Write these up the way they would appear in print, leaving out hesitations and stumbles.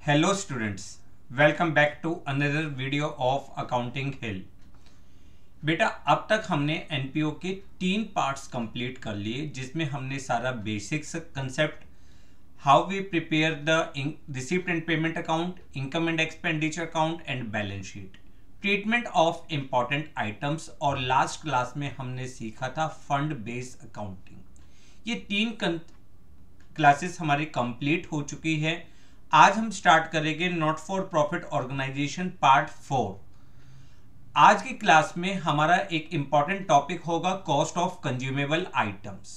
Hello students, welcome back to another video of accounting hill. बेटा, अब तक हमने एनपीओ के 3 पार्ट्स कंप्लीट कर लिए, जिसमें हमने सारा basics concept, how we prepare the receipt and payment account, income and expenditure account and balance sheet, treatment of important items और लास्ट क्लास में हमने सीखा था फंड बेस्ड अकाउंटिंग। ये 3 क्लासेस हमारी कंप्लीट हो चुकी है। आज हम स्टार्ट करेंगे not for profit organisation part 4। आज की क्लास में हमारा एक इंपॉर्टेंट टॉपिक होगा कॉस्ट ऑफ कंज्यूमेबल आइटम्स।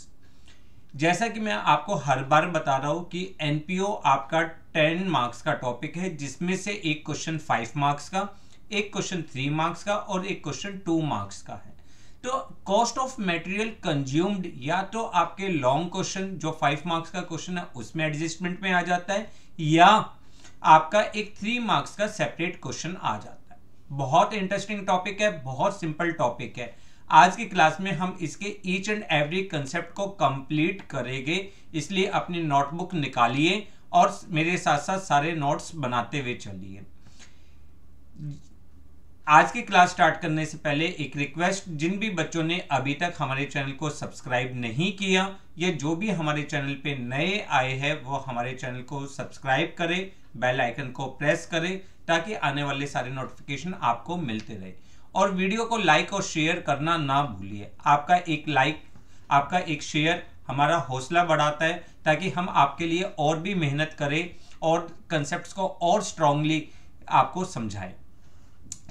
जैसा कि मैं आपको हर बार बता रहा हूं कि एनपीओ आपका 10 मार्क्स का टॉपिक है, जिसमें से एक क्वेश्चन 5 मार्क्स का, एक क्वेश्चन 3 मार्क्स का और एक क्वेश्चन 2 मार्क्स का है। तो कॉस्ट ऑफ मटेरियल कंज्यूम्ड या तो आपके लॉन्ग क्वेश्चन जो 5 मार्क्स का क्वेश्चन है उसमें एडजस्टमेंट में आ जाता है, या आपका एक 3 मार्क्स का सेपरेट क्वेश्चन आ जाता है। बहुत इंटरेस्टिंग टॉपिक है, बहुत सिंपल टॉपिक है। आज की क्लास में हम इसके ईच एंड एवरी कंसेप्ट को कंप्लीट करेंगे, इसलिए अपनी नोटबुक निकालिए और मेरे साथ साथ सारे नोट्स बनाते हुए चलिए। आज की क्लास स्टार्ट करने से पहले एक रिक्वेस्ट, जिन भी बच्चों ने अभी तक हमारे चैनल को सब्सक्राइब नहीं किया या जो भी हमारे चैनल पे नए आए हैं वो हमारे चैनल को सब्सक्राइब करें, बेल आइकन को प्रेस करें ताकि आने वाले सारे नोटिफिकेशन आपको मिलते रहे। और वीडियो को लाइक और शेयर करना ना भूलिए। आपका एक लाइक, आपका एक शेयर हमारा हौसला बढ़ाता है ताकि हम आपके लिए और भी मेहनत करें और कंसेप्ट को और स्ट्रांगली आपको समझाएं।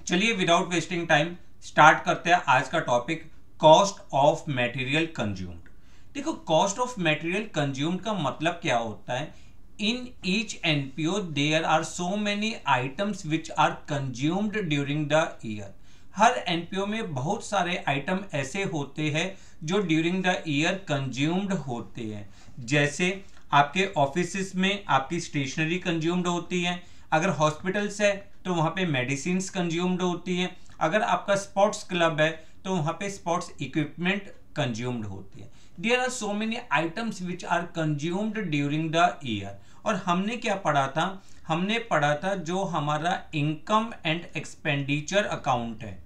चलिए विदाउट वेस्टिंग टाइम स्टार्ट करते हैं आज का topic, cost of material consumed. देखो, कॉस्ट ऑफ मटेरियल कंज्यूम्ड का मतलब क्या होता है? In each NPO there are so many items which are consumed during the year. हर एनपीओ में बहुत सारे आइटम ऐसे होते हैं जो ड्यूरिंग द ईयर कंज्यूम्ड होते हैं। जैसे आपके ऑफिस में आपकी स्टेशनरी कंज्यूम्ड होती है, अगर हॉस्पिटल्स है तो वहां पे मेडिसिन कंज्यूम्ड होती है, अगर आपका स्पोर्ट्स क्लब है तो वहां पे स्पोर्ट्स इक्विपमेंट कंज्यूम्ड होती है। There are so many items which are consumed during the year. और हमने क्या पढ़ा था? हमने पढ़ा था जो हमारा इनकम एंड एक्सपेंडिचर अकाउंट है,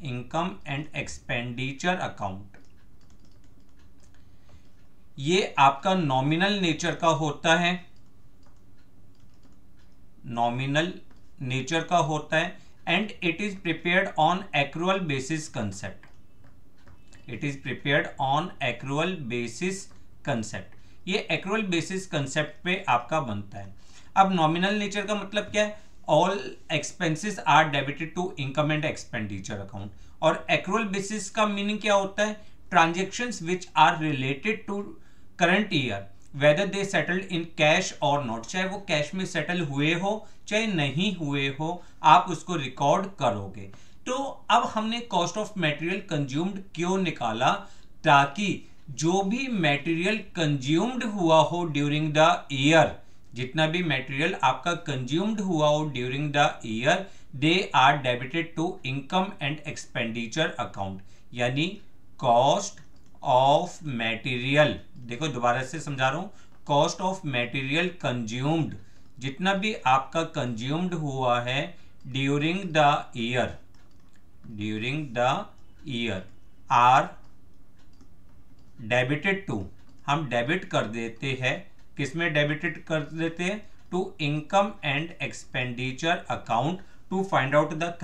इनकम एंड एक्सपेंडिचर अकाउंट, ये आपका नॉमिनल नेचर का होता है, नॉमिनल नेचर का होता है, and it is prepared on accrual basis concept, it is prepared on accrual basis concept. ये एक्रूअल बेसिस कंसेप्ट पे आपका बनता है। अब नॉमिनल नेचर का मतलब क्या है? All expenses are debited to income and expenditure account. और एक्रूअल बेसिस का मीनिंग क्या होता है? Transactions which are related to current year whether they settled in cash or not. चाहे वो कैश में सेटल हुए हो चाहे नहीं हुए हो, आप उसको रिकॉर्ड करोगे। तो अब हमने कॉस्ट ऑफ मटेरियल कंज्यूम्ड क्यों निकाला? ताकि जो भी मटेरियल कंज्यूम्ड हुआ हो ड्यूरिंग द ईयर, जितना भी मटेरियल आपका कंज्यूम्ड हुआ हो during the year, they are debited to income and expenditure account, यानी कॉस्ट ऑफ मटेरियल। देखो दोबारा से समझा रहा हूं, कॉस्ट ऑफ मटेरियल कंज्यूम्ड, जितना भी आपका कंज्यूम्ड हुआ है during the year, during the year are debited to, हम डेबिट कर देते हैं, किसमें डेबिटेड कर देते हैं? To income and expenditure account to find out the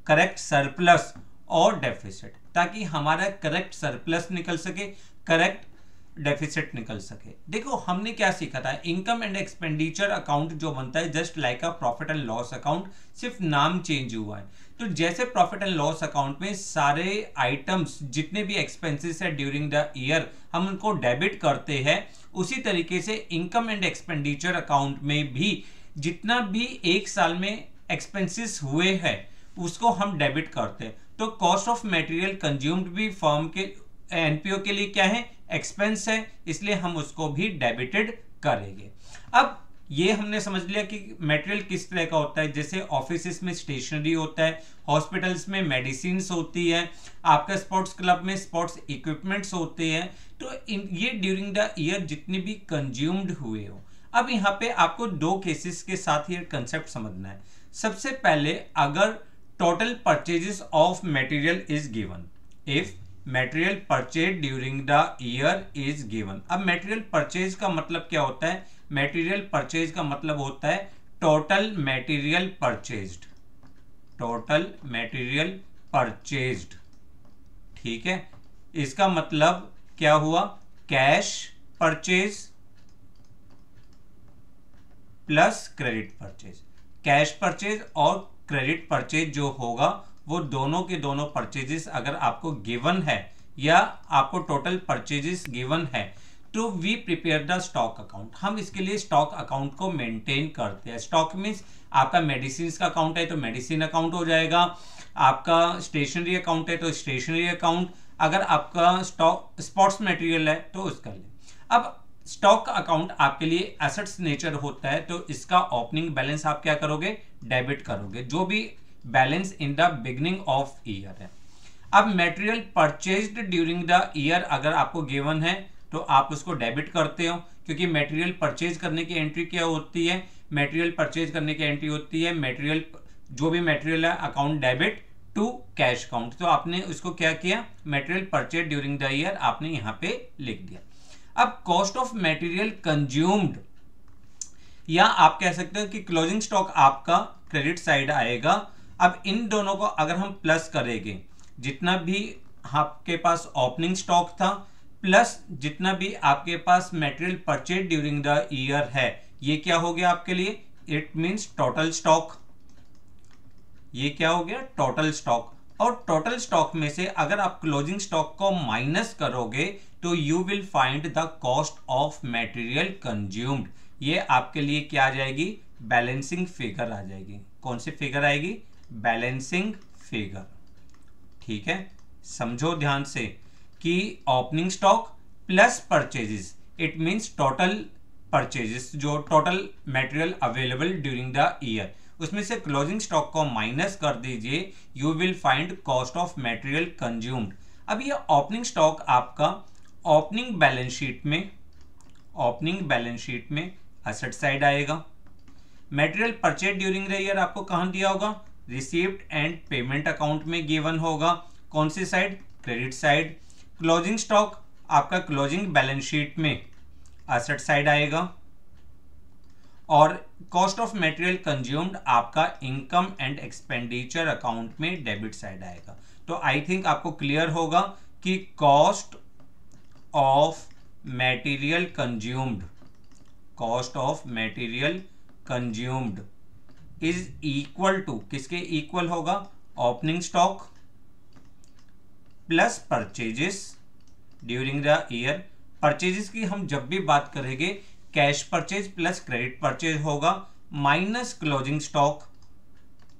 correct surplus और डेफिसिट, ताकि हमारा करेक्ट सरप्लस निकल सके, करेक्ट डेफिसिट निकल सके। देखो हमने क्या सीखा था? इनकम एंड एक्सपेंडिचर अकाउंट जो बनता है just like a profit and loss account, सिर्फ नाम चेंज हुआ है। तो जैसे प्रॉफिट एंड लॉस अकाउंट में सारे आइटम्स जितने भी एक्सपेंसेस है ड्यूरिंग द ईयर हम उनको डेबिट करते हैं, उसी तरीके से इनकम एंड एक्सपेंडिचर अकाउंट में भी जितना भी एक साल में एक्सपेंसेस हुए हैं उसको हम डेबिट करते हैं। तो कॉस्ट ऑफ मटेरियल कंज्यूम्ड भी फर्म के एनपीओ के लिए क्या है? एक्सपेंस है, इसलिए हम उसको भी डेबिटेड करेंगे। अब ये हमने समझ लिया कि मटेरियल किस तरह का होता है। जैसे ऑफिस में स्टेशनरी होता है, हॉस्पिटल्स में मेडिसिन होती है, आपका स्पोर्ट्स क्लब में स्पोर्ट्स इक्विपमेंट्स होते हैं। तो ये ड्यूरिंग द ईयर जितने भी कंज्यूम्ड हुए हो। अब यहाँ पे आपको दो केसेस के साथ ये कंसेप्ट समझना है। सबसे पहले, अगर total purchases of material is given, if material purchase during the year is given. अब मटेरियल परचेज का मतलब क्या होता है? मटेरियल परचेज का मतलब होता है total material purchased, total material purchased, ठीक है। इसका मतलब क्या हुआ? Cash purchase plus credit purchase. Cash purchase और क्रेडिट परचेज जो होगा वो दोनों के दोनों परचेजेस अगर आपको गिवन है या आपको टोटल परचेजेस गिवन है तो we prepare the stock account. हम इसके लिए स्टॉक अकाउंट को मेंटेन करते हैं। स्टॉक मीन्स आपका मेडिसिन का अकाउंट है तो मेडिसिन अकाउंट हो जाएगा, आपका स्टेशनरी अकाउंट है तो स्टेशनरी अकाउंट, अगर आपका स्टॉक स्पोर्ट्स मटेरियल है तो उसका लिए। अब स्टॉक अकाउंट आपके लिए एसेट्स नेचर होता है तो इसका ओपनिंग बैलेंस आप क्या करोगे? डेबिट करोगे, जो भी balance in the beginning of year है। अब material purchased during the year अगर आपको गिवन है तो आप उसको डेबिट करते हो, क्योंकि मटेरियल परचेज करने की एंट्री क्या होती है? मटेरियल परचेज करने की एंट्री होती है मटेरियल, जो भी मटेरियल है account debit to cash account. तो आपने उसको क्या किया? Material purchase during the year आपने यहाँ पे लिख दिया। अब कॉस्ट ऑफ मटेरियल कंज्यूम्ड, या आप कह सकते हो कि क्लोजिंग स्टॉक आपका क्रेडिट साइड आएगा। अब इन दोनों को अगर हम प्लस करेंगे, जितना भी आपके पास ओपनिंग स्टॉक था प्लस जितना भी आपके पास material purchase during the year है, ये क्या हो गया आपके लिए? It means total stock. ये क्या हो गया? Total stock. और टोटल स्टॉक में से अगर आप क्लोजिंग स्टॉक को माइनस करोगे तो you will find the cost of material consumed. ये आपके लिए क्या आ जाएगी? बैलेंसिंग फिगर आ जाएगी। कौन सी फिगर आएगी? बैलेंसिंग फिगर, ठीक है। समझो ध्यान से कि opening stock plus purchases, it means total purchases, जो total material available during the year, उसमें से क्लोजिंग स्टॉक को माइनस कर दीजिए, you will find cost of material consumed. अब ये ओपनिंग स्टॉक आपका ओपनिंग बैलेंस शीट में, ओपनिंग बैलेंस शीट में एसेट साइड आएगा। Material purchase during the year आपको कहां दिया होगा? रिसीव्ड एंड पेमेंट अकाउंट में गिवन होगा। कौन सी साइड? Credit side. क्लोजिंग स्टॉक आपका क्लोजिंग बैलेंस शीट में एसेट साइड आएगा और कॉस्ट ऑफ मटेरियल कंज्यूम्ड आपका इनकम एंड एक्सपेंडिचर अकाउंट में डेबिट साइड आएगा। तो आई थिंक आपको क्लियर होगा कि cost of material consumed, cost of material consumed is equal to, किसके इक्वल होगा? Opening stock plus purchases during the year. Purchases की हम जब भी बात करेंगे cash purchase plus credit purchase होगा minus closing stock,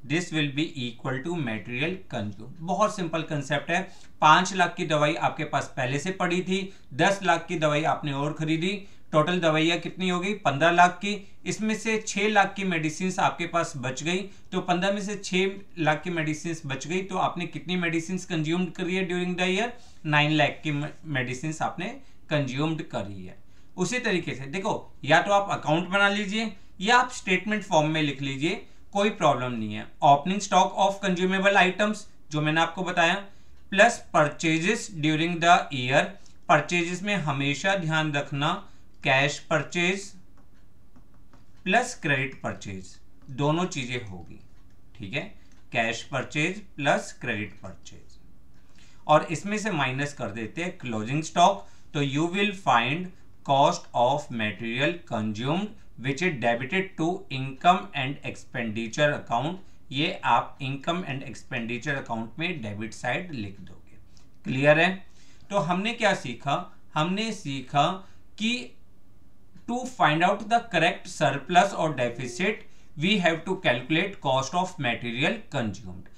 this will be equal to material consume. बहुत सिंपल कंसेप्ट है। 5 लाख की दवाई आपके पास पहले से पड़ी थी, 10 लाख की दवाई आपने और खरीदी, टोटल दवाइयाँ कितनी होगी? 15 लाख की। इसमें से 6 लाख की मेडिसिन आपके पास बच गई, तो 15 में से 6 लाख की मेडिसिन बच गई, तो आपने कितनी मेडिसिन कंज्यूम्ड करी है ड्यूरिंग द ईयर? 9 लाख की मेडिसिन आपने कंज्यूम्ड करी है। उसी तरीके से देखो, या तो आप अकाउंट बना लीजिए या आप स्टेटमेंट फॉर्म में लिख लीजिए, कोई प्रॉब्लम नहीं है। Opening stock of consumable items जो मैंने आपको बताया plus purchases during the year. Purchases में हमेशा ध्यान रखना cash purchase plus credit purchase, दोनों चीजें होगी, ठीक है। Cash purchase plus credit purchase, और इसमें से माइनस कर देते हैं क्लोजिंग स्टॉक, तो you will find cost of material consumed which is debited to income and expenditure account. ये आप इनकम एंड एक्सपेंडिचर अकाउंट में डेबिट साइड लिख दोगे। क्लियर है? तो हमने क्या सीखा? हमने सीखा कि to find out the correct surplus और deficit we have to calculate cost of material consumed.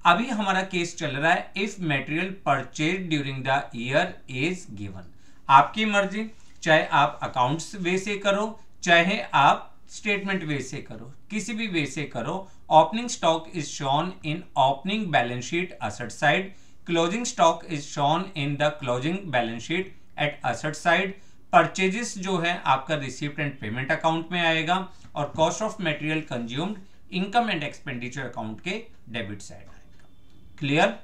अभी हमारा केस चल रहा है if material purchase during the year is given. आपकी मर्जी, चाहे आप अकाउंट्स वे से करो चाहे आप स्टेटमेंट वे से करो, किसी भी वे से करो। Opening stock is shown in opening balance sheet asset side, closing stock is shown in the closing balance sheet at asset side. Purchases जो है आपका रिसीप्ट एंड पेमेंट अकाउंट में आएगा और cost of material consumed income and expenditure account के debit side आएगा। Clear?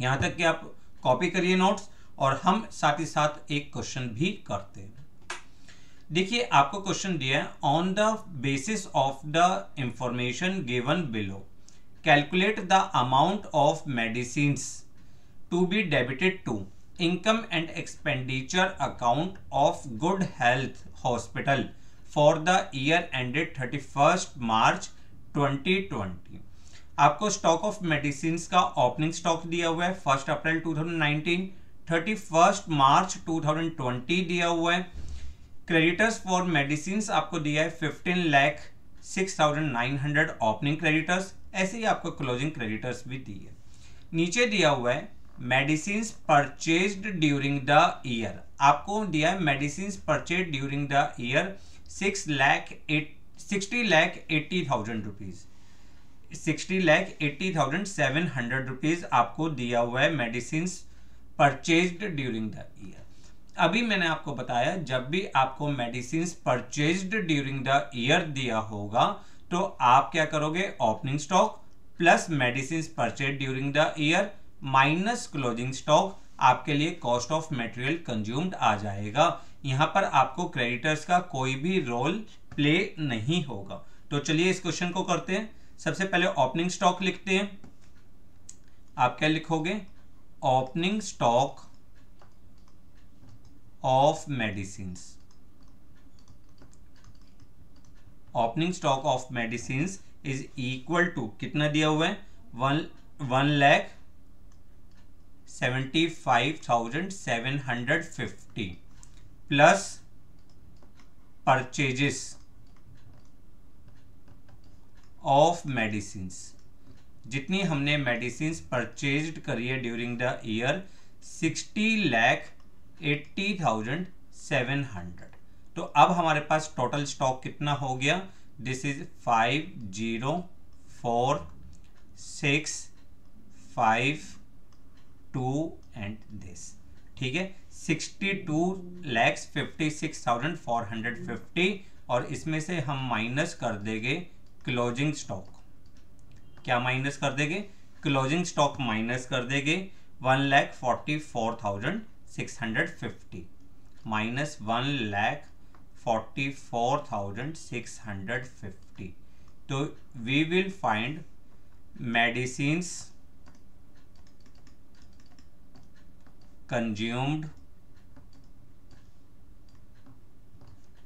यहां तक कि आप कॉपी करिए नोट्स और हम साथ ही साथ एक क्वेश्चन भी करते हैं। देखिए आपको क्वेश्चन दिया है, on the basis of the information given below calculate the amount of medicines to be debited to income and expenditure account of Good Health Hospital for the year ended 31st March 2020। आपको stock of medicine का opening stock दिया हुआ है 1 अप्रैल 2019, 31 मार्च 2020 दिया हुआ है। Creditors for medicine आपको दिया है 15,06,900 ओपनिंग क्रेडिटर्स, ऐसे ही आपको क्लोजिंग क्रेडिटर्स भी दिए। नीचे दिया हुआ है medicines purchased during the year, आपको दिया है medicines purchase during the year 60,80,000 rupees, 60,80,700 rupees आपको दिया हुआ है medicines purchased during the year. अभी मैंने आपको बताया जब भी आपको medicines purchased during the year दिया होगा तो आप क्या करोगे, opening stock plus medicines purchase during the year minus closing stock, आपके लिए कॉस्ट ऑफ मटेरियल कंज्यूम्ड आ जाएगा। यहां पर आपको क्रेडिटर्स का कोई भी रोल प्ले नहीं होगा। तो चलिए इस क्वेश्चन को करते हैं। सबसे पहले ओपनिंग स्टॉक लिखते हैं। आप क्या लिखोगे, opening stock of medicines, opening stock of medicines is equal to कितना दिया हुआ है, 1,75,750 प्लस परचेजेस ऑफ मेडिसिन्स, जितनी हमने मेडिसिन्स परचेज्ड करी है ड्यूरिंग द ईयर 60,80,700। तो अब हमारे पास टोटल स्टॉक कितना हो गया, दिस इज 5,0,4,6,5,2 एंड दिस, ठीक है 62,56,450 और इसमें से हम माइनस कर देंगे क्लोजिंग स्टॉक। क्या माइनस कर देंगे, क्लोजिंग स्टॉक माइनस कर देंगे 1,44,650 माइनस 1,44,650। तो we will find medicines consumed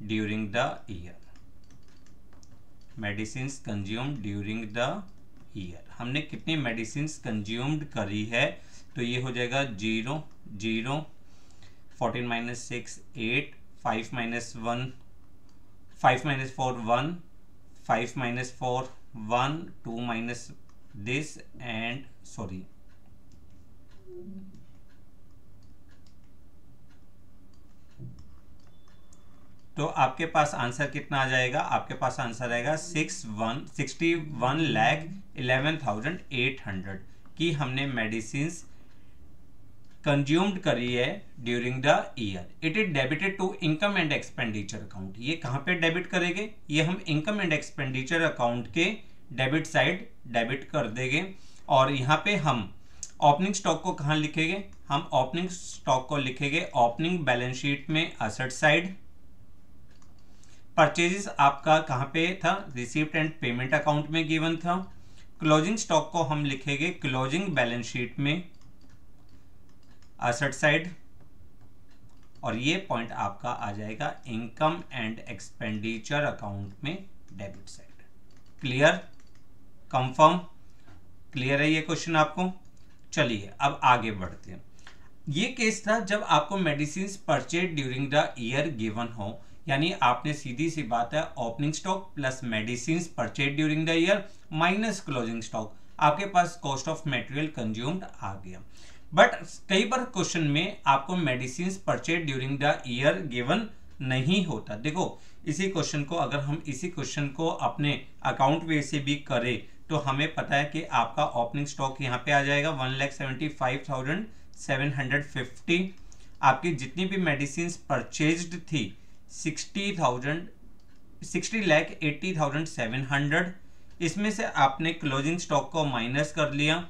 during the year, medicines consumed during the year. हमने कितनी मेडिसिन्स कंज्यूम्ड करी है, तो ये हो जाएगा 0 0 14 minus 6 8 5 minus 1 5 minus 4 1 5 minus 4 1 2 minus this and sorry तो आपके पास आंसर कितना आ जाएगा, आपके पास आंसर आएगा 61,11,800 की हमने मेडिसिन्स कंज्यूम्ड करी है during the year. It is debited to income and expenditure account. ये कहां पे डेबिट करेंगे, ये हम इनकम एंड एक्सपेंडिचर अकाउंट के डेबिट साइड डेबिट कर देंगे। और यहां पे हम ओपनिंग स्टॉक को कहां लिखेंगे, हम ओपनिंग स्टॉक को लिखेंगे ओपनिंग बैलेंस शीट में एसेट साइड। परचेजेस आपका कहां पे था, रिसीप्ट एंड पेमेंट अकाउंट में गिवन था। क्लोजिंग स्टॉक को हम लिखेंगे क्लोजिंग बैलेंस शीट में एसेट साइड और ये पॉइंट आपका आ जाएगा इनकम एंड एक्सपेंडिचर अकाउंट में debit side. Clear, confirm, clear है ये क्वेश्चन आपको। चलिए अब आगे बढ़ते हैं। ये केस था जब आपको medicines purchase during the year given हो, यानी आपने सीधी सी बात है opening stock plus medicines purchase during the year minus closing stock, आपके पास कॉस्ट ऑफ मटेरियल कंज्यूम्ड आ गया। बट कई बार क्वेश्चन में आपको medicines purchase during the year given नहीं होता। देखो इसी क्वेश्चन को अगर हम इसी क्वेश्चन को अपने अकाउंट वे से भी करें तो हमें पता है कि आपका ओपनिंग स्टॉक यहाँ पे आ जाएगा 1,75,750 आपकी जितनी भी मेडिसिन परचेज्ड थी 60,80,700, इसमें से आपने क्लोजिंग स्टॉक को माइनस कर लिया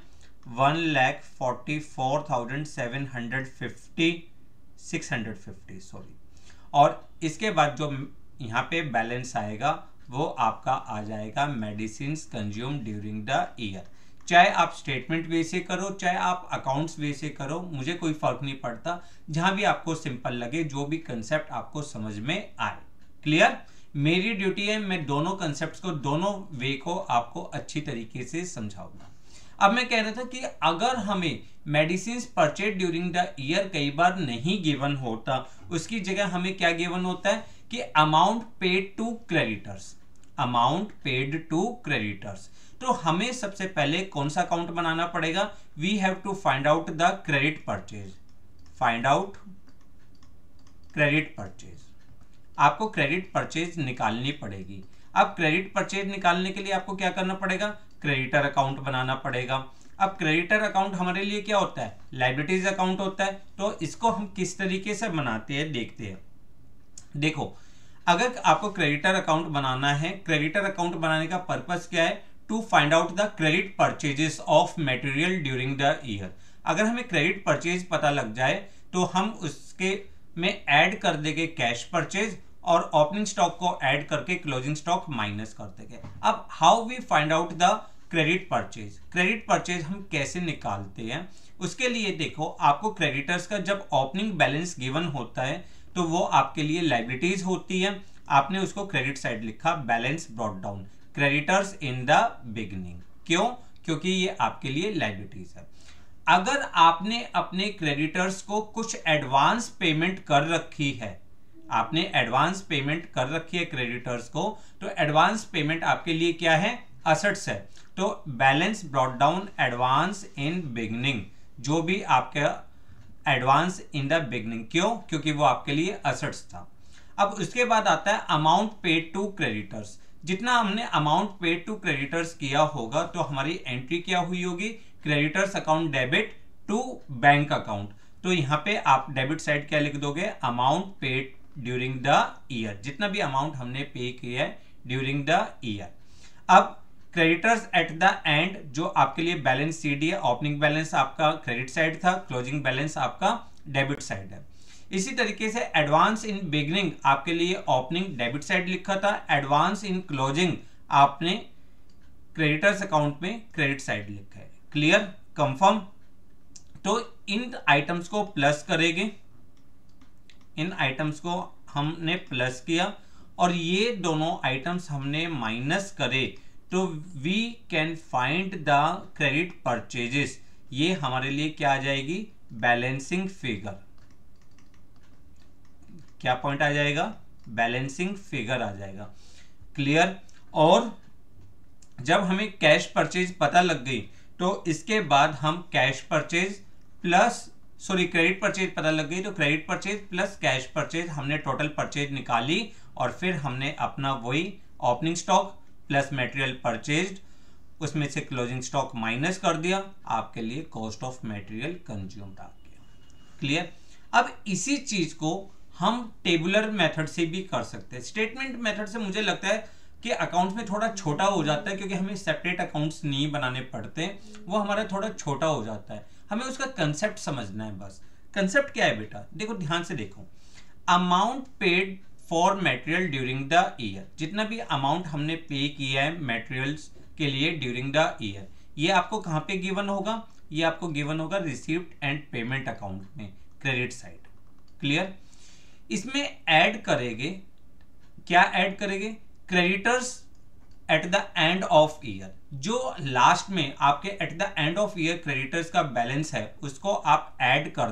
1,44,750 सॉरी, और इसके बाद जो यहाँ पे बैलेंस आएगा वो आपका आ जाएगा medicine consume during the year. चाहे आप स्टेटमेंट वे से करो, चाहे आप अकाउंट्स वे से करो, मुझे कोई फर्क नहीं पड़ता, जहां भी आपको सिंपल लगे, जो भी कंसेप्ट आपको समझ में आए। क्लियर? मेरी ड्यूटी है मैं दोनों कंसेप्ट्स को, दोनों वे को आपको अच्छी तरीके से समझाऊंगा। अब मैं कह रहा था कि अगर हमें medicine purchase during the year कई बार नहीं गिवन होता, उसकी जगह हमें क्या गिवन होता है कि amount paid to creditors, amount paid to creditors. तो हमें सबसे पहले कौन सा अकाउंट बनाना पड़ेगा? We have to find out the credit purchase, find out credit purchase. आपको क्रेडिट परचेज निकालनी पड़ेगी। अब क्रेडिट परचेज निकालने के लिए आपको क्या करना पड़ेगा? क्रेडिटर अकाउंट बनाना पड़ेगा। अब क्रेडिटर अकाउंट हमारे लिए क्या होता है? लायबिलिटीज अकाउंट होता है। तो इसको हम किस तरीके से बनाते हैं देखते हैं। देखो, अगर आपको क्रेडिटर अकाउंट बनाना है, क्रेडिटर अकाउंट बनाने का पर्पस क्या है? To find out the credit purchases of material during the year. अगर हमें क्रेडिट परचेज पता लग जाए तो हम उसके में ऐड कर देंगे कैश परचेज और ओपनिंग स्टॉक को ऐड करके क्लोजिंग स्टॉक माइनस कर देंगे। अब how we find out the credit purchase, credit purchase हम कैसे निकालते हैं? उसके लिए देखो, आपको क्रेडिटर्स का जब ओपनिंग बैलेंस गिवन होता है तो वो आपके लिए लायबिलिटीज होती है। आपने उसको क्रेडिट साइड लिखा, balance brought down, creditors in the beginning. क्यों? क्योंकि ये आपके लिए लायबिलिटीज है। अगर आपने अपने क्रेडिटर्स को कुछ एडवांस पेमेंट कर रखी है, आपने एडवांस पेमेंट कर रखी है क्रेडिटर्स को, तो एडवांस पेमेंट आपके लिए क्या है? असेट्स है। तो balance brought down advance in beginning, जो भी आपका एडवांस इन द बिगिनिंग। क्यों? क्योंकि वो आपके लिए असेट्स था। अब उसके बाद आता है अमाउंट पेड टू क्रेडिटर्स। जितना हमने अमाउंट पेड टू क्रेडिटर्स किया होगा तो हमारी एंट्री क्या हुई होगी? Creditors account debit to bank account. तो यहाँ पे आप डेबिट साइड क्या लिख दोगे? Amount paid during the year, जितना भी अमाउंट हमने पे किया है ड्यूरिंग द ईयर। अब क्रेडिटर्स एट द एंड, जो आपके लिए बैलेंस सीडी है, ओपनिंग बैलेंस आपका क्रेडिट साइड था, क्लोजिंग बैलेंस आपका डेबिट साइड है। इसी तरीके से एडवांस इन बिगिनिंग आपके लिए ओपनिंग डेबिट साइड लिखा था, एडवांस इन क्लोजिंग आपने क्रेडिटर्स अकाउंट में क्रेडिट साइड लिखा है। क्लियर? कंफर्म? तो इन आइटम्स को प्लस करेंगे, इन आइटम्स को हमने प्लस किया और ये दोनों आइटम्स हमने माइनस करे तो we can find the credit purchases. ये हमारे लिए क्या आ जाएगी? Balancing figure. क्या पॉइंट आ जाएगा? बैलेंसिंग फिगर आ जाएगा। क्लियर? और जब हमें कैश परचेज पता लग गई तो इसके बाद हम cash purchase plus credit purchase पता लग गई तो credit purchase plus cash purchase हमने टोटल परचेज निकाली और फिर हमने अपना वही opening stock plus material purchased, उसमें से क्लोजिंग स्टॉक माइनस कर दिया, आपके लिए कॉस्ट ऑफ मटेरियल कंज्यूम्ड आ गया। क्लियर? अब इसी चीज को हम टेबुलर मेथड से भी कर सकते हैं। स्टेटमेंट मेथड से मुझे लगता है कि अकाउंट्स में थोड़ा छोटा हो जाता है, क्योंकि हमें सेपरेट अकाउंट्स नहीं बनाने पड़ते, वो हमारा थोड़ा छोटा हो जाता है। हमें उसका कंसेप्ट समझना है बस। कंसेप्ट क्या है बेटा? देखो, ध्यान से देखो। Amount paid for material during the year, जितना भी अमाउंट हमने पे किया है मटेरियल्स के लिए ड्यूरिंग द ईयर, ये आपको कहाँ पे गिवन होगा? ये आपको गिवन होगा रिसीव्ड एंड पेमेंट अकाउंट में, क्रेडिट साइड। क्लियर? इसमें ऐड करेंगे, क्या ऐड करेंगे? Creditors at the end of year. जो लास्ट में आपके eight the end of year creditors का बैलेंस है उसको आप ऐड कर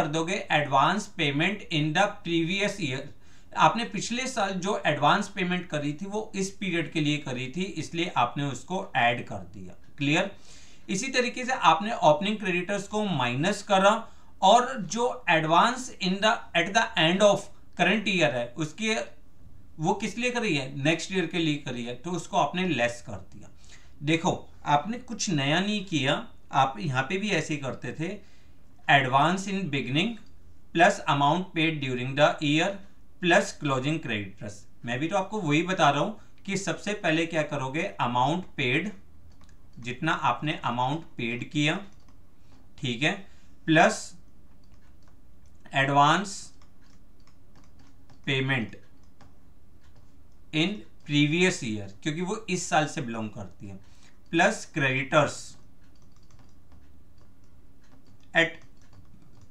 दोगे advance payment in the previous year. आपने पिछले साल जो एडवांस पेमेंट करी थी वो इस पीरियड के लिए करी थी, इसलिए आपने उसको ऐड कर दिया। क्लियर? इसी तरीके से आपने ओपनिंग क्रेडिटर्स को माइनस करा और जो advance in the eight the end of current year है उसके वो किस लिए करी है? नेक्स्ट ईयर के लिए करी है, तो उसको आपने लेस कर दिया। देखो, आपने कुछ नया नहीं किया, आप यहां पे भी ऐसे ही करते थे। Advance in beginning plus amount paid during the year plus closing creditors. मैं भी तो आपको वही बता रहा हूं कि सबसे पहले क्या करोगे, अमाउंट पेड, जितना आपने अमाउंट पेड किया, ठीक है, plus advance payment in previous year, क्योंकि वो इस साल से बिलोंग करती है, प्लस क्रेडिटर्स एट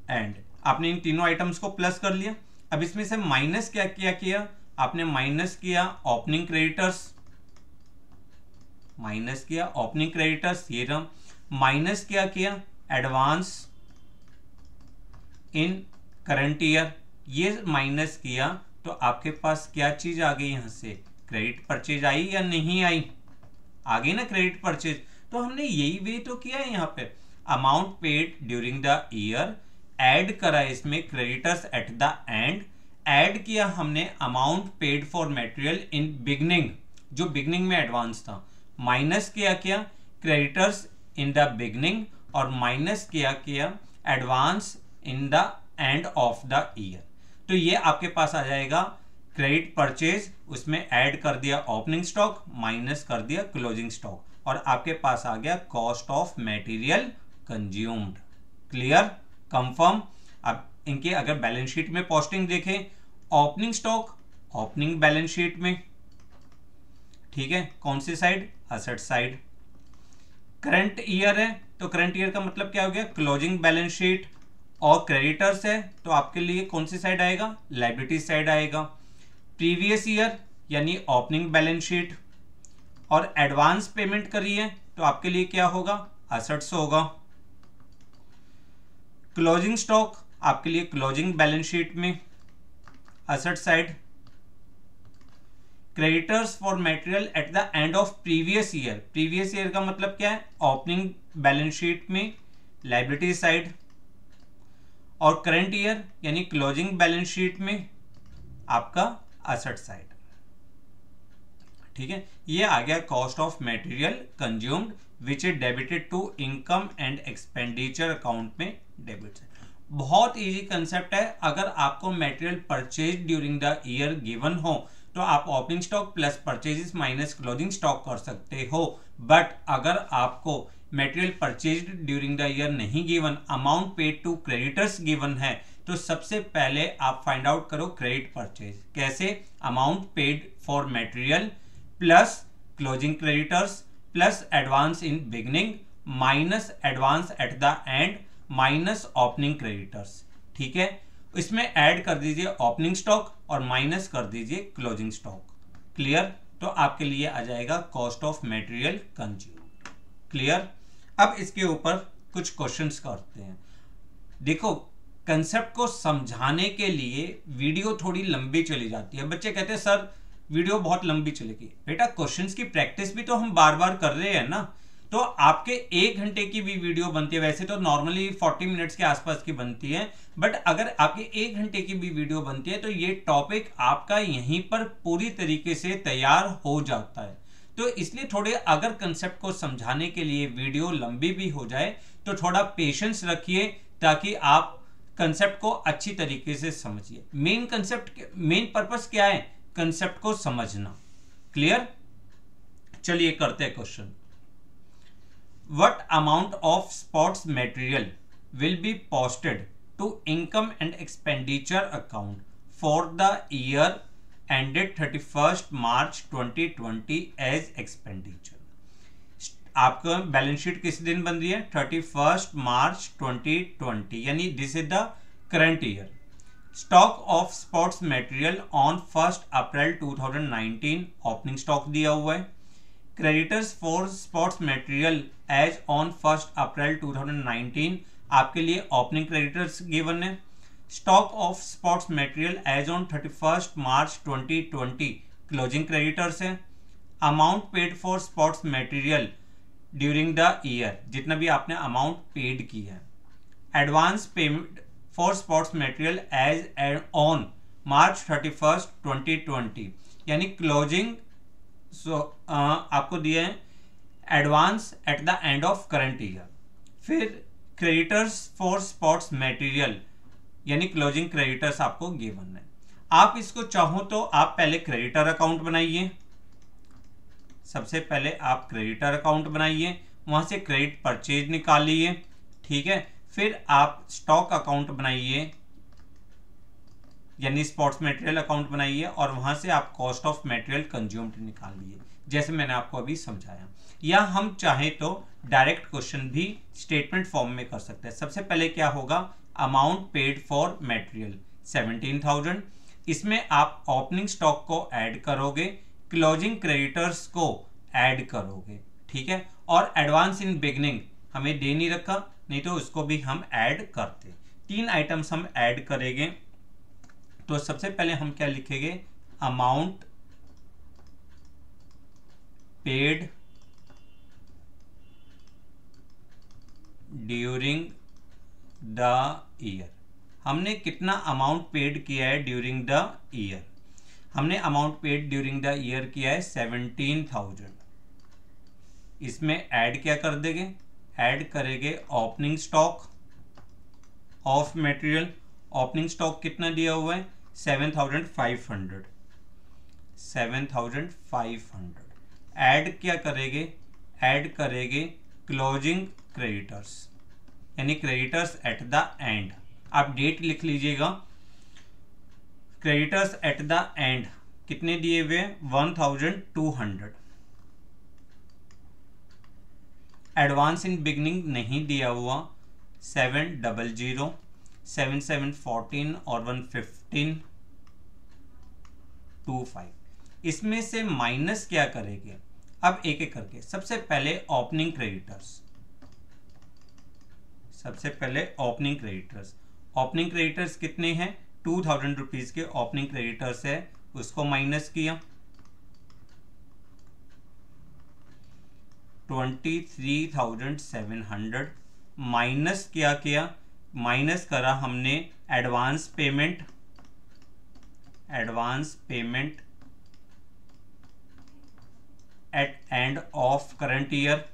एंड। आपने इन तीनों आइटम्स को प्लस कर लिया। अब इसमें से माइनस क्या किया आपने, माइनस किया ओपनिंग क्रेडिटर्स, माइनस किया ओपनिंग क्रेडिटर्स, ये रहा, माइनस क्या किया एडवांस इन करंट ईयर, ये माइनस किया तो आपके पास क्या चीज आ गई, यहां से क्रेडिट परचेज आई या नहीं आई, आ गई ना क्रेडिट परचेज। तो हमने यही वे तो किया है, यहाँ पे amount paid during the year, add करा इसमें creditors at the and, add किया हमने amount paid for material in beginning, जो बिगनिंग में एडवांस था, माइनस किया क्रेडिटर्स इन द बिगनिंग, और माइनस किया advance in the end of the year. तो ये आपके पास आ जाएगा क्रेडिट परचेज, उसमें ऐड कर दिया ओपनिंग स्टॉक, माइनस कर दिया क्लोजिंग स्टॉक, और आपके पास आ गया cost of material consumed. Clear, confirm. अब इनके अगर बैलेंस शीट में पोस्टिंग देखें, opening stock opening balance sheet में, ठीक है, कौन सी side, asset side. Current year है तो करंट ईयर का मतलब क्या हो गया, क्लोजिंग बैलेंस शीट, और क्रेडिटर्स है तो आपके लिए कौन सी साइड आएगा, लायबिलिटी साइड आएगा। प्रीवियस ईयर यानी ओपनिंग बैलेंस शीट, और एडवांस पेमेंट करी है तो आपके लिए क्या होगा, असेट्स होगा। क्लोजिंग स्टॉक आपके लिए क्लोजिंग बैलेंस शीट में, asset side. Creditors for material at the end of previous year, previous year का मतलब क्या है, ओपनिंग बैलेंस शीट में, लायबिलिटी साइड। और करंट ईयर यानी क्लोजिंग बैलेंस शीट में आपका असेट साइड, ठीक है। ये आ गया cost of material consumed which is debited to income and expenditure account में डेबिट साइड। बहुत इजी कंसेप्ट है। अगर आपको material purchase during the year given हो तो आप opening stock plus purchases minus closing stock कर सकते हो। बट अगर आपको material purchase during the year नहीं given, amount paid to creditors given है, तो सबसे पहले आप फाइंड आउट करो क्रेडिट परचेज। कैसे, amount paid for material plus closing creditors plus advance in beginning minus advance at the end minus opening creditors, ठीक है। इसमें ऐड कर दीजिए ओपनिंग स्टॉक और माइनस कर दीजिए क्लोजिंग स्टॉक। क्लियर, तो आपके लिए आ जाएगा cost of material consumed. Clear. अब इसके ऊपर कुछ क्वेश्चंस करते हैं। देखो, कंसेप्ट को समझाने के लिए वीडियो थोड़ी लंबी चली जाती है। बच्चे कहते हैं सर वीडियो बहुत लंबी चलेगी। बेटा, क्वेश्चंस की प्रैक्टिस भी तो हम बार बार कर रहे हैं ना। तो आपके 1 घंटे की भी वीडियो बनती है, वैसे तो नॉर्मली 40 मिनट्स के आसपास की बनती है, बट अगर आपके 1 घंटे की भी वीडियो बनती है तो ये टॉपिक आपका यहीं पर पूरी तरीके से तैयार हो जाता है। तो इसलिए थोड़े अगर कंसेप्ट को समझाने के लिए वीडियो लंबी भी हो जाए तो थोड़ा पेशेंस रखिए ताकि आप कंसेप्ट को अच्छी तरीके से समझिए। मेन कंसेप्ट, मेन पर्पस क्या है, कंसेप्ट को समझना। क्लियर। चलिए करते हैं question. What amount of sports material will be posted to income and expenditure account for the year ended 31st March 2020 as expenditure? आपका बैलेंस शीट किस दिन बन रही है, 31st March 2020, यानी this is the current year. Stock of sports material on 1st April 2019, opening stock दिया हुआ है। Creditors for sports material as on 1st April 2019, आपके लिए ओपनिंग क्रेडिटर्स गिवन है। Stock of sports material as on 31st March 2020, closing creditors है। Amount paid for sports material during the year, जितना भी आपने अमाउंट पेड की है। Advance payment for sports material as on March 31st 2020, यानी closing आपको दिए हैं advance at the end of current year. फिर क्रेडिटर्स फॉर स्पोर्ट्स मटेरियल यानी क्लोजिंग क्रेडिटर्स आपको गिवन है। आप इसको चाहो तो आप पहले क्रेडिटर अकाउंट बनाइए, सबसे पहले आप क्रेडिटर अकाउंट बनाइए, वहां से क्रेडिट परचेज निकालिए, ठीक है। फिर आप स्टॉक अकाउंट बनाइए यानी स्पोर्ट्स मटेरियल अकाउंट बनाइए और वहां से आप कॉस्ट ऑफ मटेरियल कंज्यूम्ड निकालिए, जैसे मैंने आपको अभी समझाया। या हम चाहे तो डायरेक्ट क्वेश्चन भी स्टेटमेंट फॉर्म में कर सकते हैं। सबसे पहले क्या होगा, अमाउंट पेड फॉर मटेरियल 17,000, इसमें आप ओपनिंग स्टॉक को ऐड करोगे, क्लोजिंग क्रेडिटर्स को ऐड करोगे, ठीक है। और एडवांस इन बिगनिंग हमें दे नहीं रखा, नहीं तो उसको भी हम ऐड करते। 3 आइटम्स हम ऐड करेंगे। तो सबसे पहले हम क्या लिखेंगे, amount paid during the year. हमने कितना अमाउंट पेड किया है ड्यूरिंग द ईयर, हमने amount paid during the year किया है 17,000। इसमें ऐड क्या कर देंगे, ऐड करेंगे opening stock of material. Opening stock कितना दिया हुआ है 7,500। 7,500 ऐड क्या करेंगे, ऐड करेंगे क्लोजिंग क्रेडिटर्स यानी क्रेडिटर्स एट द एंड। आप डेट लिख लीजिएगा, क्रेडिटर्स एट द एंड कितने दिए हुए 1,200। एडवांस इन बिगनिंग नहीं दिया हुआ 700, 7,714 और 11525। इसमें से माइनस क्या करेंगे, अब एक एक करके। सबसे पहले ओपनिंग क्रेडिटर्स, सबसे पहले ओपनिंग क्रेडिटर्स। ओपनिंग क्रेडिटर्स कितने हैं 2,000 रुपीज के ओपनिंग क्रेडिटर्स है, उसको माइनस किया 23,700। माइनस क्या किया, माइनस करा हमने advance payment, advance payment at end of current year.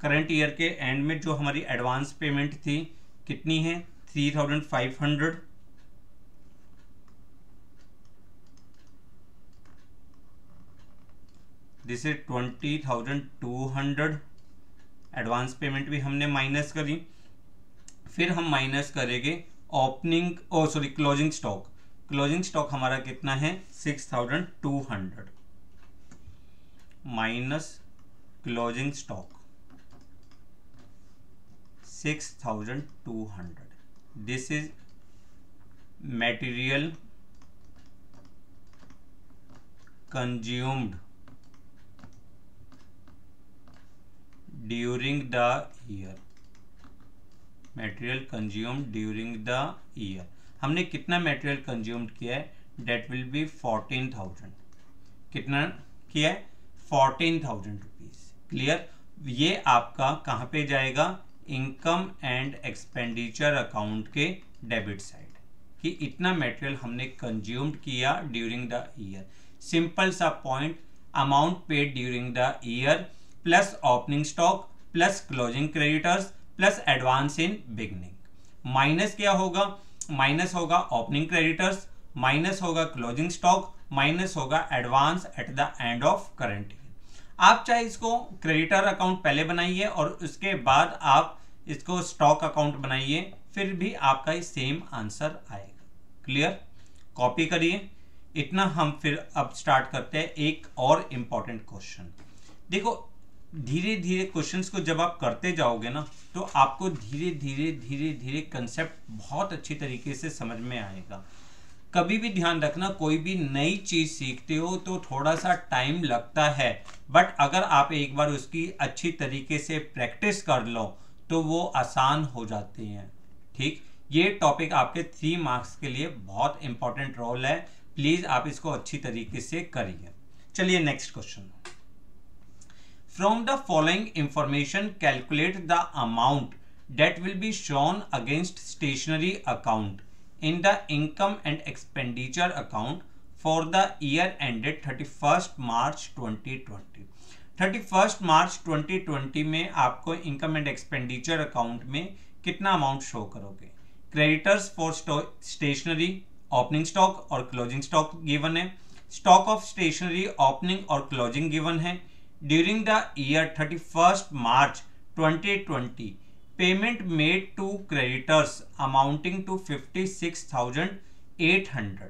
Current year के एंड में जो हमारी एडवांस पेमेंट थी कितनी है 3,500। This is 20,200। एडवांस पेमेंट भी हमने माइनस करी। फिर हम माइनस करेंगे opening closing stock. Closing stock हमारा कितना है 6,200 minus closing stock 6,200। This is material consumed during the year. Material consumed during the year, हमने कितना मटेरियल कंज्यूम्ड किया है, डेट विल बी 14,000। कितना किया है 14,000 रुपीज। क्लियर। ये आपका कहाँ पे जाएगा, इनकम एंड एक्सपेंडिचर अकाउंट के डेबिट साइड, कि इतना मटेरियल हमने कंज्यूम्ड किया ड्यूरिंग द ईयर। सिंपल सा point, amount paid during the year plus opening stock plus closing creditors plus advance in beginning. Minus क्या होगा, माइनस होगा ओपनिंग क्रेडिटर्स, माइनस होगा क्लोजिंग स्टॉक, माइनस होगा advance at the end of current year. आप चाहे इसको creditor account पहले बनाइए और उसके बाद आप इसको स्टॉक अकाउंट बनाइए, फिर भी आपका ही सेम आंसर आएगा। क्लियर। कॉपी करिए। इतना हम फिर अब स्टार्ट करते हैं एक और इम्पॉर्टेंट क्वेश्चन। देखो धीरे धीरे क्वेश्चंस को जब आप करते जाओगे ना, तो आपको धीरे धीरे धीरे धीरे कंसेप्ट बहुत अच्छी तरीके से समझ में आएगा। कभी भी ध्यान रखना, कोई भी नई चीज सीखते हो तो थोड़ा सा टाइम लगता है, बट अगर आप एक बार उसकी अच्छी तरीके से प्रैक्टिस कर लो तो वो आसान हो जाते हैं। ठीक, ये टॉपिक आपके 3 मार्क्स के लिए बहुत इंपॉर्टेंट रोल है। प्लीज आप इसको अच्छी तरीके से करिए। चलिए next question. From the following information, calculate the amount that will be shown against stationery account in the income and expenditure account for the year ended 31st March 2020. 31 मार्च 2020 में आपको इनकम एंड एक्सपेंडिचर अकाउंट में कितना amount show करोगे। Creditors for stationery, opening stock और closing stock given है। Stock of stationery opening और closing given है। During the year 31 March 2020 payment made to creditors amounting to 56,800।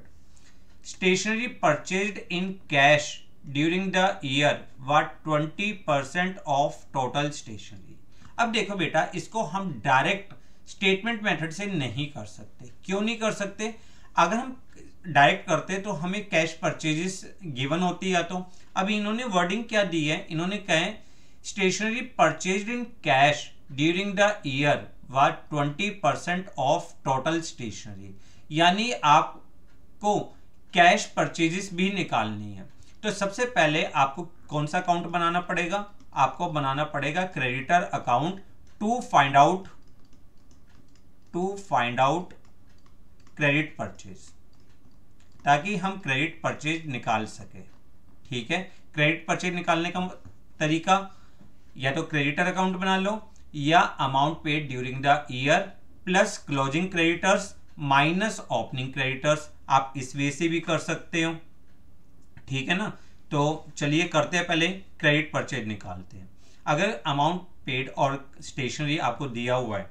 Stationery purchased in cash during the year were 20% of total stationery. अब देखो बेटा, इसको हम direct statement method से नहीं कर सकते। क्यों नहीं कर सकते? अगर हम डायरेक्ट करते तो हमें कैश परचेजेस गिवन होती है। तो अभी इन्होंने वर्डिंग क्या दी है, इन्होंने कहा stationery purchased in cash during the year were 20% of total stationery, यानी आपको कैश परचेजेस भी निकालनी है। तो सबसे पहले आपको कौन सा अकाउंट बनाना पड़ेगा? आपको बनाना पड़ेगा creditor account to find out credit purchase, ताकि हम क्रेडिट परचेज निकाल सके। ठीक है, क्रेडिट परचेज निकालने का तरीका या तो क्रेडिटर अकाउंट बना लो या amount paid during the year plus closing creditors minus opening creditors. आप इस वे से भी कर सकते हो। ठीक है ना, तो चलिए करते हैं, पहले क्रेडिट परचेज निकालते हैं। अगर अमाउंट पेड और स्टेशनरी आपको दिया हुआ है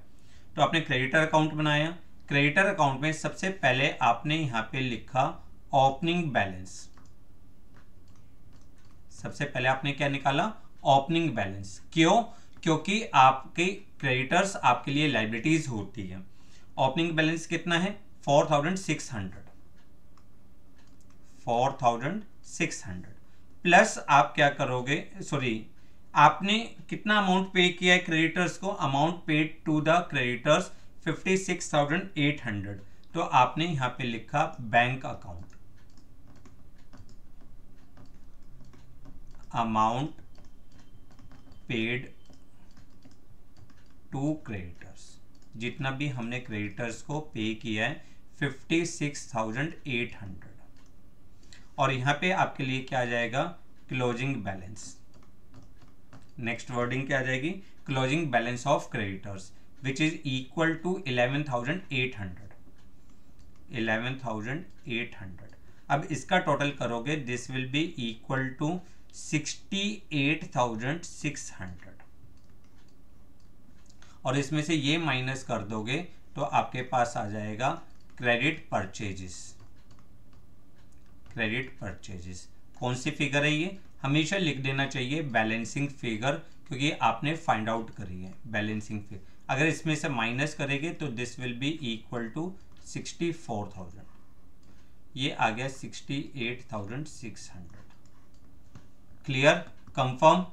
तो आपने क्रेडिटर अकाउंट बनाया। क्रेडिटर अकाउंट में सबसे पहले आपने यहां पे लिखा ओपनिंग बैलेंस। सबसे पहले आपने क्या निकाला? Opening balance. क्यों? क्योंकि आपके क्रेडिटर्स आपके लिए लायबिलिटीज होती है। ओपनिंग बैलेंस कितना है? 4,600 प्लस आप क्या करोगे, सॉरी, आपने कितना अमाउंट पे किया है क्रेडिटर्स को? Amount paid to the creditors 56,800। तो आपने यहां पे लिखा bank account, amount paid to creditors, जितना भी हमने क्रेडिटर्स को पे किया है 56,800। और यहां पे आपके लिए क्या आ जाएगा? Closing balance. नेक्स्ट वर्डिंग क्या आ जाएगी? Closing balance of creditors which is equal to 11,800। अब इसका टोटल करोगे, this will be equal to 68,600 और इसमें से ये माइनस कर दोगे तो आपके पास आ जाएगा क्रेडिट परचेजेस। कौन सी फिगर है ये? हमेशा लिख देना चाहिए बैलेंसिंग फिगर, क्योंकि आपने फाइंड आउट करी है बैलेंसिंग फिगर। अगर इसमें से माइनस करेंगे तो this will be equal to 64,000। ये आ गया 68,600। क्लियर? कंफर्म?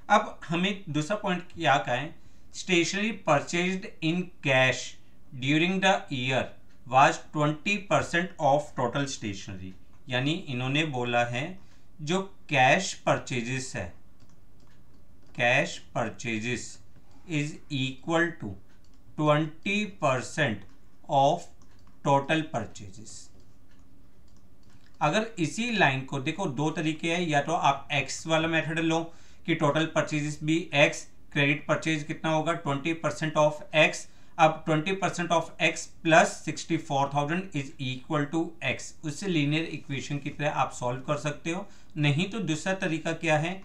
अब हमें दूसरा पॉइंट क्या कहें? Stationery purchased in cash during the year was 20% of total stationery, यानी इन्होंने बोला है जो कैश परचेजेस है, cash purchases is equal to 20% of total purchases. अगर इसी लाइन को देखो, दो तरीके हैं, या तो आप एक्स वाला मेथड लो कि टोटल परचेजेस भी एक्स, क्रेडिट परचेज कितना होगा? 20% ऑफ एक्स। अब 20% of x plus 64,000 is equal to x. उससे लीनियर इक्वेशन की तरह आप सॉल्व कर सकते हो। नहीं तो दूसरा तरीका क्या है?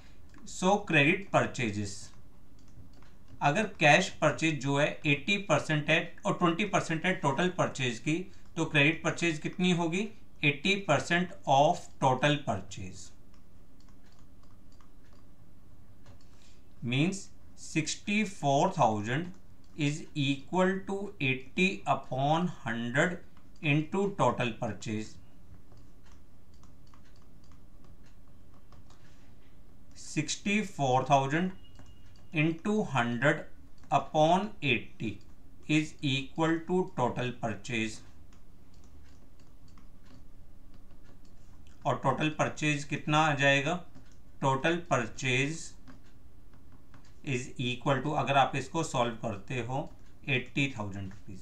सो क्रेडिट परचेजेस, अगर कैश परचेज जो है 80% है और 20% है टोटल परचेज की, तो क्रेडिट परचेज कितनी होगी? 80% of total purchase means 64,000 is equal to 80 upon 100 into total purchase। 64,000 into 100 upon 80 is equal to total purchase। और टोटल परचेज कितना आ जाएगा? Total purchase is equal to, अगर आप इसको सॉल्व करते हो, 80,000 रुपीज।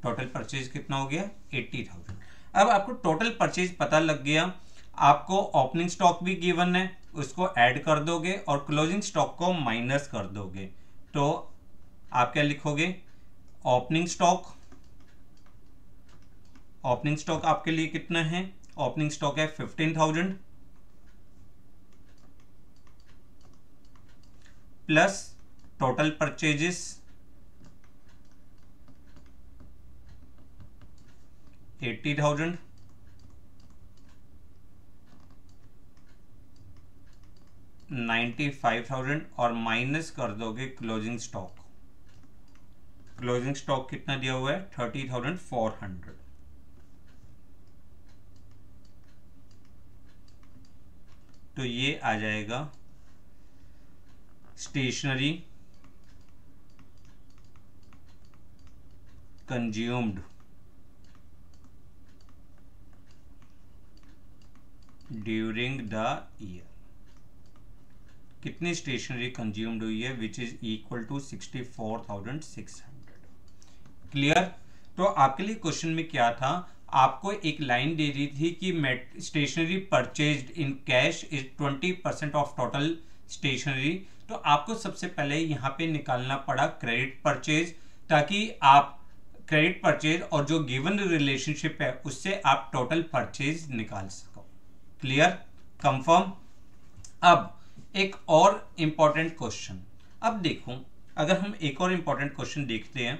टोटल परचेज कितना हो गया? 80,000। अब आपको टोटल परचेज पता लग गया, आपको ओपनिंग स्टॉक भी गिवन है उसको ऐड कर दोगे और क्लोजिंग स्टॉक को माइनस कर दोगे। तो आप क्या लिखोगे, ओपनिंग स्टॉक। ओपनिंग स्टॉक आपके लिए कितना है, ओपनिंग स्टॉक है 15,000 प्लस टोटल परचेजेस 80,000 95,000 और माइनस कर दोगे क्लोजिंग स्टॉक। क्लोजिंग स्टॉक कितना दिया हुआ है 30,400। तो ये आ जाएगा stationery consumed during the year. कितनी स्टेशनरी कंज्यूम्ड हुई है, which is equal to 64,600। Clear. तो आपके लिए क्वेश्चन में क्या था, आपको एक लाइन दे दी थी कि stationery purchased in cash is 20% of total stationery. तो आपको सबसे पहले यहाँ पे निकालना पड़ा क्रेडिट परचेज, ताकि आप क्रेडिट परचेज और जो गिवन रिलेशनशिप है उससे आप टोटल परचेज निकाल सको। Clear, confirm. अब एक और इंपॉर्टेंट क्वेश्चन, अब देखो अगर हम एक और इंपॉर्टेंट क्वेश्चन देखते हैं,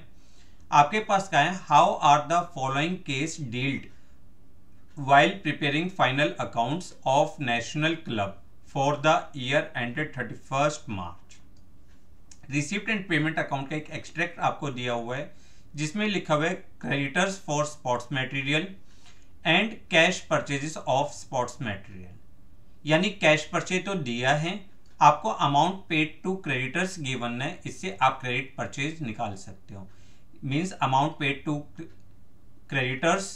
आपके पास क्या है, how are the following case dealt while preparing final accounts of National Club for the year ended 31st March। Receipt and payment account का एक एक्सट्रैक्ट आपको दिया हुआ है जिसमें लिखा हुआ है creditors for sports material and cash purchases of sports material. यानी कैश परचेज तो दिया है, आपको amount paid to creditors given है, इससे आप क्रेडिट परचेज निकाल सकते हो। Means amount paid to creditors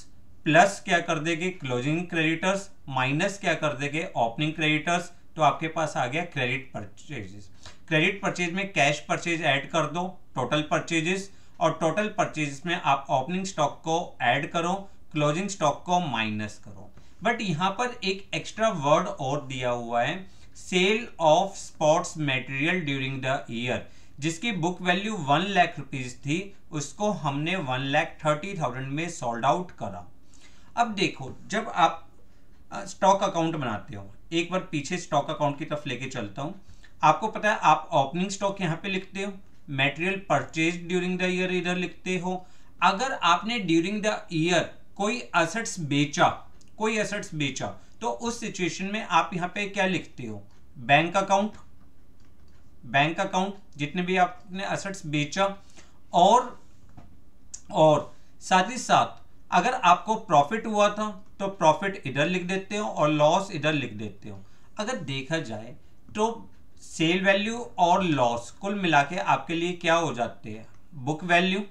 plus क्या कर देंगे क्लोजिंग क्रेडिटर्स माइनस क्या कर देंगे ओपनिंग क्रेडिटर्स, तो आपके पास आ गया क्रेडिट परचेजेस। क्रेडिट परचेज में कैश परचेज ऐड कर दो टोटल परचेजेस, और टोटल परचेजेस में आप ओपनिंग स्टॉक को ऐड करो, क्लोजिंग स्टॉक को माइनस करो। बट यहां पर एक एक्स्ट्रा वर्ड और दिया हुआ है, sale of sports material during the year, जिसकी बुक वैल्यू 1 लाख रुपीज थी, उसको हमने 1,30,000 में सोल्ड आउट करा। अब देखो जब आप स्टॉक अकाउंट बनाते हो, एक बार पीछे स्टॉक अकाउंट की तरफ लेके चलता हूं, आपको पता है आप ओपनिंग स्टॉक यहां पे लिखते हो, material purchase during the year इधर लिखते हो। अगर आपने ड्यूरिंग द ईयर कोई एसेट्स बेचा, तो उस सिचुएशन में आप यहां पे क्या लिखते हो, बैंक अकाउंट जितने भी आपने एसेट्स बेचा, और साथ ही साथ अगर आपको प्रॉफिट हुआ था तो प्रॉफिट इधर लिख देते हो और लॉस इधर लिख देते हो। अगर देखा जाए तो सेल वैल्यू और लॉस कुल मिला के आपके लिए क्या हो जाते हैं, बुक वैल्यू,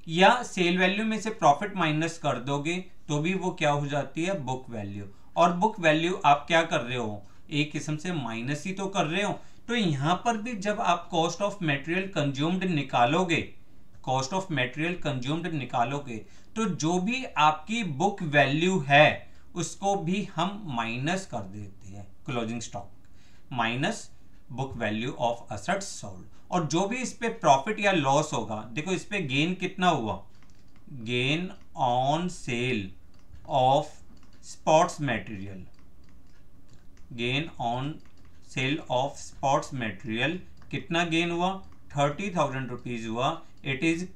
या सेल वैल्यू में से प्रॉफिट माइनस कर दोगे तो भी वो क्या हो जाती है, बुक वैल्यू। और बुक वैल्यू आप क्या कर रहे हो, एक किस्म से माइनस ही तो कर रहे हो। तो यहां पर भी जब आप कॉस्ट ऑफ मटेरियल कंज्यूम्ड निकालोगे, तो जो भी आपकी बुक वैल्यू है उसको भी हम माइनस कर देते हैं, closing stock minus book value of assets sold. और जो भी इस पे प्रॉफिट या लॉस होगा, देखो इस पे गेन कितना हुआ, gain on sale of sports material, gain on sale of sports material कितना गेन हुआ, 30,000 रुपीज हुआ। It is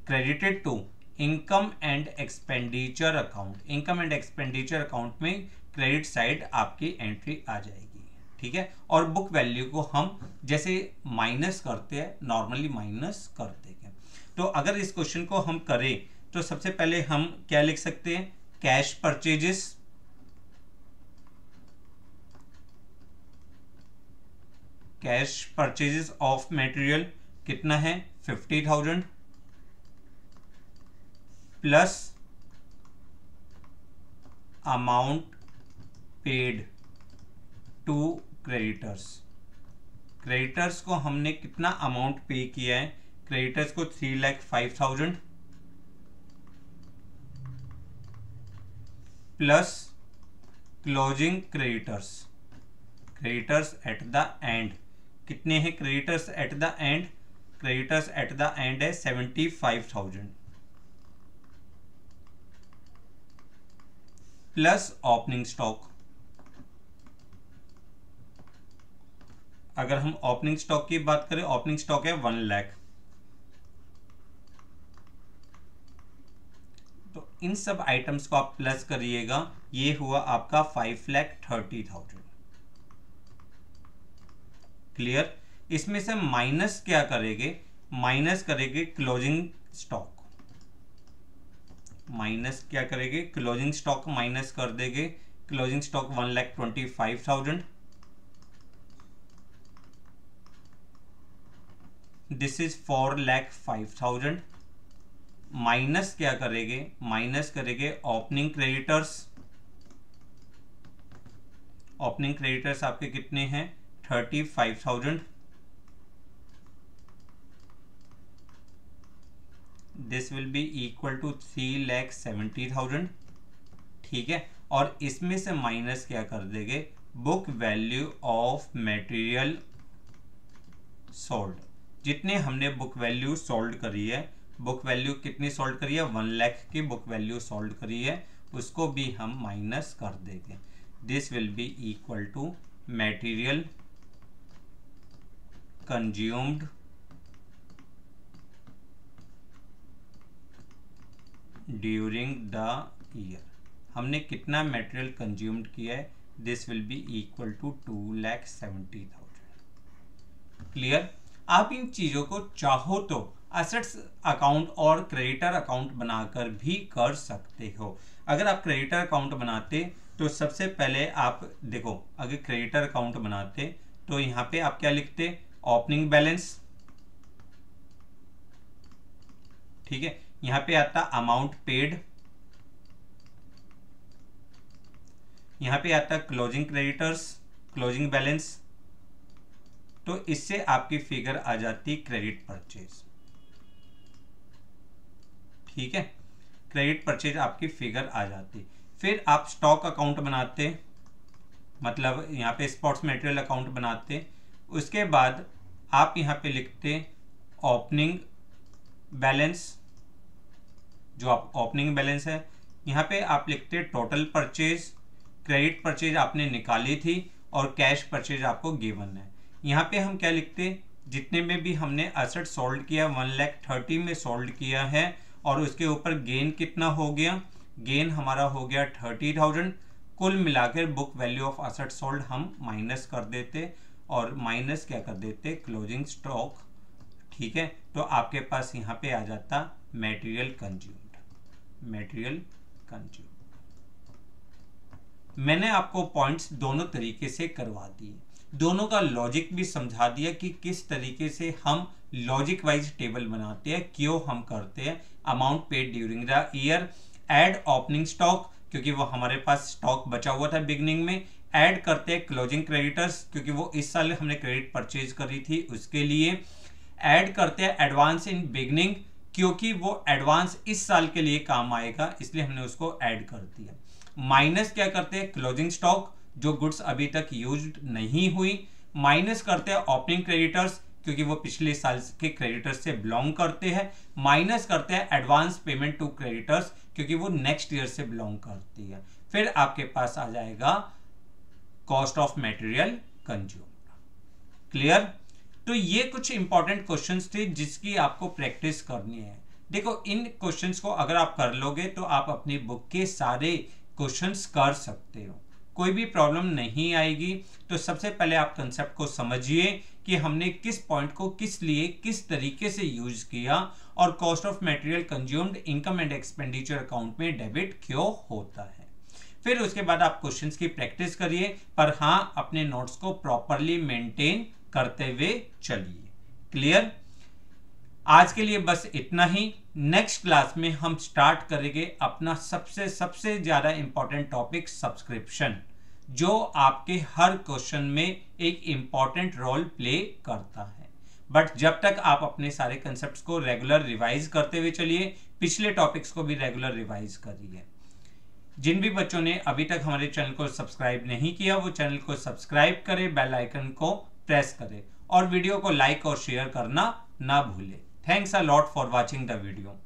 credited to income and expenditure account. Income and expenditure account में क्रेडिट साइड आपकी एंट्री आ जाएगी, ठीक है। और बुक वैल्यू को हम जैसे माइनस करते हैं, नॉर्मली माइनस कर देंगे। तो अगर इस क्वेश्चन को हम करें तो सबसे पहले हम क्या लिख सकते हैं, कैश परचेजेस ऑफ मटेरियल कितना है 50,000 plus amount paid to creditors को हमने कितना अमाउंट पे किया है, क्रेडिटर्स को 3,05,000 plus closing creditors creditors at the and कितने हैं? Creditors at the and, creditors at the and है 75,000 प्लस ओपनिंग स्टॉक। अगर हम ओपनिंग स्टॉक की बात करें, ओपनिंग स्टॉक है 1 लाख, तो इन सब आइटम्स को आप प्लस करिएगा, ये हुआ आपका 5,30,000। क्लियर? इसमें से माइनस क्या करेंगे? माइनस करेंगे क्लोजिंग स्टॉक। माइनस क्या करेंगे? क्लोजिंग स्टॉक माइनस कर देंगे। Closing stock 1,25,000, this is 4,05,000। Minus क्या करेंगे? माइनस करेंगे ओपनिंग क्रेडिटर्स। ओपनिंग क्रेडिटर्स आपके कितने हैं? 35,000। This will be equal to 3,70,000। ठीक है, और इसमें से माइनस क्या कर देंगे? Book value of material sold. जितने हमने बुक वैल्यू सोल्ड करी है, बुक वैल्यू कितनी सोल्ड करी है? 1 लाख की बुक वैल्यू सोल्ड करी है, उसको भी हम माइनस कर देंगे। This will be equal to material consumed during the year. हमने कितना मटेरियल कंज्यूम्ड किया है? This will be equal to 2,70,000। Clear? आप इन चीजों को चाहो तो एसेट्स अकाउंट और क्रेडिटर अकाउंट बनाकर भी कर सकते हो। अगर आप क्रेडिटर अकाउंट बनाते तो सबसे पहले आप देखो, अगर क्रेडिटर अकाउंट बनाते तो यहां पे आप क्या लिखते? Opening balance. ठीक है, यहां पे आता अमाउंट पेड, यहां पे आता क्लोजिंग क्रेडिटर्स, क्लोजिंग बैलेंस। तो इससे आपकी फिगर आ जाती क्रेडिट परचेज। ठीक है, क्रेडिट परचेज आपकी फिगर आ जाती। फिर आप स्टॉक अकाउंट बनाते, मतलब यहाँ पे स्पोर्ट्स मटेरियल अकाउंट बनाते। उसके बाद आप यहाँ पे लिखते ओपनिंग बैलेंस, जो आप ओपनिंग बैलेंस है। यहाँ पे आप लिखते टोटल परचेज, क्रेडिट परचेज आपने निकाली थी और कैश परचेज आपको गिवन है। यहाँ पे हम क्या लिखते? जितने में भी हमने एसेट सोल्ड किया 1,30,000 में सोल्ड किया है, और उसके ऊपर गेन कितना हो गया? गेन हमारा हो गया 30,000। कुल मिलाकर book value of asset sold हम माइनस कर देते, और माइनस क्या कर देते? Closing stock. ठीक है, तो आपके पास यहाँ पे आ जाता मटेरियल कंज्यूम्ड। Material consumed. मैंने आपको पॉइंट्स दोनों तरीके से करवा दिए, दोनों का लॉजिक भी समझा दिया कि किस तरीके से हम लॉजिक वाइज टेबल बनाते हैं, क्यों हम करते हैं। Amount paid during the year, add opening stock क्योंकि वो हमारे पास स्टॉक बचा हुआ था बिगनिंग में, ऐड करते हैं क्लोजिंग क्रेडिटर्स क्योंकि वो इस साल हमने क्रेडिट परचेज करी थी उसके लिए, ऐड करते हैं एडवांस इन बिगनिंग क्योंकि वो एडवांस इस साल के लिए काम आएगा इसलिए हमने उसको ऐड कर दिया, माइनस क्या करते हैं? क्लोजिंग स्टॉक जो गुड्स अभी तक यूज्ड नहीं हुई, माइनस करते हैं ओपनिंग क्रेडिटर्स क्योंकि वो पिछले साल के क्रेडिटर्स से बिलोंग करते हैं, माइनस करते हैं एडवांस पेमेंट टू क्रेडिटर्स क्योंकि वो नेक्स्ट ईयर से बिलोंग करती है। फिर आपके पास आ जाएगा cost of material consumed. Clear? तो ये कुछ इंपॉर्टेंट क्वेश्चंस थे जिसकी आपको प्रैक्टिस करनी है। देखो, इन क्वेश्चंस को अगर आप कर लोगे तो आप अपनी बुक के सारे क्वेश्चंस कर सकते हो, कोई भी प्रॉब्लम नहीं आएगी। तो सबसे पहले आप कंसेप्ट को समझिए कि हमने किस पॉइंट को किस लिए किस तरीके से यूज किया और cost of material consumed income and expenditure account में डेबिट क्यों होता है। फिर उसके बाद आप क्वेश्चंस की प्रैक्टिस करिए, पर हाँ अपने नोट्स को प्रॉपरली मेंटेन करते हुए चलिए। क्लियर? आज के लिए बस इतना ही। नेक्स्ट क्लास में हम स्टार्ट करेंगे अपना सबसे ज्यादा इंपॉर्टेंट टॉपिक सब्सक्रिप्शन, जो आपके हर क्वेश्चन में एक इंपॉर्टेंट रोल प्ले करता है। बट जब तक आप अपने सारे कंसेप्ट्स को रेगुलर रिवाइज करते हुए चलिए, पिछले टॉपिक्स को भी रेगुलर रिवाइज करिए। जिन भी बच्चों ने अभी तक हमारे चैनल को सब्सक्राइब नहीं किया वो चैनल को सब्सक्राइब करें, बेल आइकन को प्रेस करें और वीडियो को लाइक और शेयर करना ना भूलें। Thanks a lot for watching the video.